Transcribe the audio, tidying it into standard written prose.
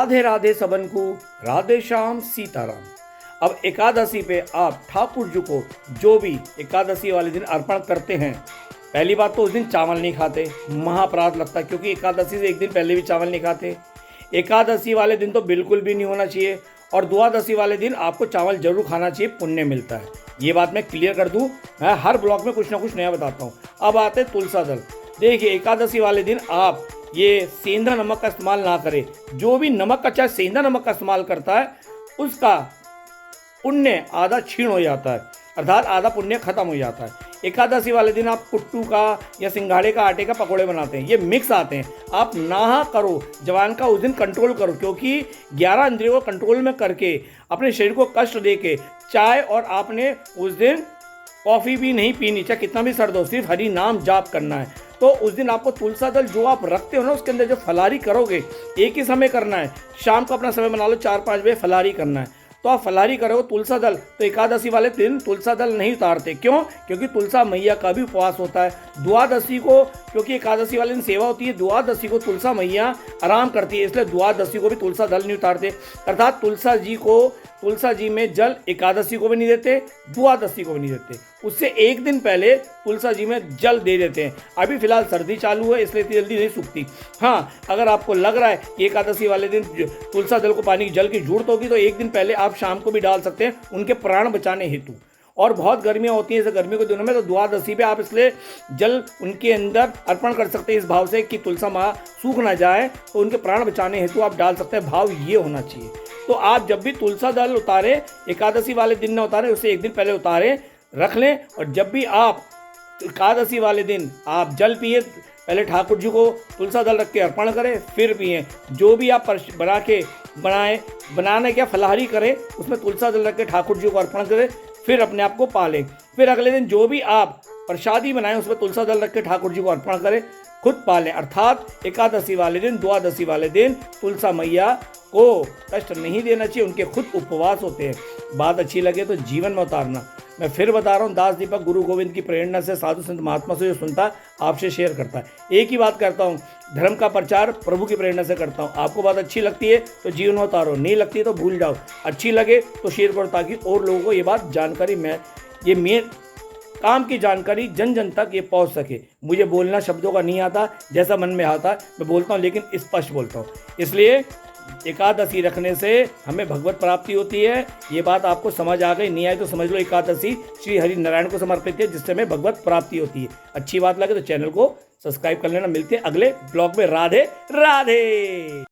राधे राधे सबन को, राधे श्याम सीताराम। अब एकादशी पे आप ठाकुर जी को जो भी एकादशी वाले दिन अर्पण करते हैं, पहली बात तो उस दिन चावल नहीं खाते, महाअपराध लगता है, क्योंकि एकादशी से एक दिन पहले भी चावल नहीं खाते। एकादशी वाले दिन तो बिल्कुल भी नहीं होना चाहिए, और द्वादशी वाले दिन आपको चावल जरूर खाना चाहिए, पुण्य मिलता है। ये बात मैं क्लियर कर दूं, मैं हर ब्लॉग में कुछ ना कुछ नया बताता हूँ। अब आते हैं तुलसा दल। देखिए, एकादशी वाले दिन आप ये सेंधा नमक का इस्तेमाल ना करें। जो भी नमक का चाहे सेंधा नमक का इस्तेमाल करता है, उसका पुण्य आधा क्षीण हो जाता है, अर्थात आधा पुण्य खत्म हो जाता है। एकादशी वाले दिन आप कुट्टू का या सिंघाड़े का आटे का पकौड़े बनाते हैं, ये मिक्स आते हैं। आप ना करो, जवान का उस दिन कंट्रोल करो, क्योंकि 11 इंद्रियों को कंट्रोल में करके अपने शरीर को कष्ट दे के चाय और आपने उस दिन कॉफ़ी भी नहीं पीनी, चाहे कितना भी सर्द हो, सिर्फ हरि नाम जाप करना है। तो उस दिन आपको तुलसा दल जो आप रखते हो ना, उसके अंदर जो फलारी करोगे, एक ही समय करना है। शाम को अपना समय बना लो, 4-5 बजे फलारी करना है। तो आप फलारी करो तुलसा दल, तो एकादशी वाले दिन तुलसा दल नहीं उतारते। क्यों? क्योंकि तुलसा मैया का भी उपवास होता है। द्वादशी को, क्योंकि एकादशी वाले दिन सेवा होती है, द्वादशी को तुलसा मैया आराम करती है, इसलिए द्वादशी को भी तुलसा दल नहीं उतारते। अर्थात तुलसा जी में जल एकादशी को भी नहीं देते, द्वादशी को भी नहीं देते, उससे एक दिन पहले तुलसा जी में जल दे देते हैं। अभी फिलहाल सर्दी चालू है, इसलिए इतनी जल्दी नहीं सूखती। हाँ, अगर आपको लग रहा है कि एकादशी वाले दिन तुलसा दल को पानी जल की जरूरत होगी, तो एक दिन पहले आप शाम को भी डाल सकते हैं, उनके प्राण बचाने हेतु। और बहुत गर्मियाँ होती हैं, जैसे गर्मियों के दिनों में, तो द्वादशी पे आप इसलिए जल उनके अंदर अर्पण कर सकते हैं, इस भाव से कि तुलसा माँ सूख ना जाए, तो उनके प्राण बचाने हेतु आप डाल सकते हैं। भाव ये होना चाहिए। तो आप जब भी तुलसा दल उतारें, एकादशी वाले दिन ना उतारें, उससे एक दिन पहले उतारें, रख लें। और जब भी आप एकादशी वाले दिन आप जल पिए, पहले ठाकुर जी को तुलसा दल रख के अर्पण करें, फिर पिए। जो भी आप बनाने क्या फलाहारी करें, उसमें तुलसा दल रख के ठाकुर जी को अर्पण करें, फिर अपने आप को पालें। फिर अगले दिन जो भी आप प्रसादी बनाएं, उसमें तुलसा दल रख के ठाकुर जी को अर्पण करें, खुद पालें। अर्थात एकादशी वाले दिन, द्वादशी वाले दिन तुलसा मैया को कष्ट नहीं देना चाहिए, उनके खुद उपवास होते हैं। बात अच्छी लगे तो जीवन में उतारना। मैं फिर बता रहा हूँ, दास दीपक गुरु गोविंद की प्रेरणा से, साधु संत महात्मा से जो सुनता आपसे शेयर करता है। एक ही बात करता हूँ, धर्म का प्रचार प्रभु की प्रेरणा से करता हूँ। आपको बात अच्छी लगती है तो जीवन में उतारो, नहीं लगती है तो भूल जाओ। अच्छी लगे तो शेयर करो, ताकि और लोगों को ये बात जानकारी मेरे काम की जानकारी जन जन तक ये पहुंच सके। मुझे बोलना शब्दों का नहीं आता, जैसा मन में आता मैं बोलता हूँ, लेकिन स्पष्ट बोलता हूँ। इसलिए एकादशी रखने से हमें भगवत प्राप्ति होती है। ये बात आपको समझ आ गई, नहीं आई तो समझ लो, एकादशी श्री हरि नारायण को समर्पित है, जिससे हमें भगवत प्राप्ति होती है। अच्छी बात लगे तो चैनल को सब्सक्राइब कर लेना। मिलते हैं अगले ब्लॉग में। राधे राधे।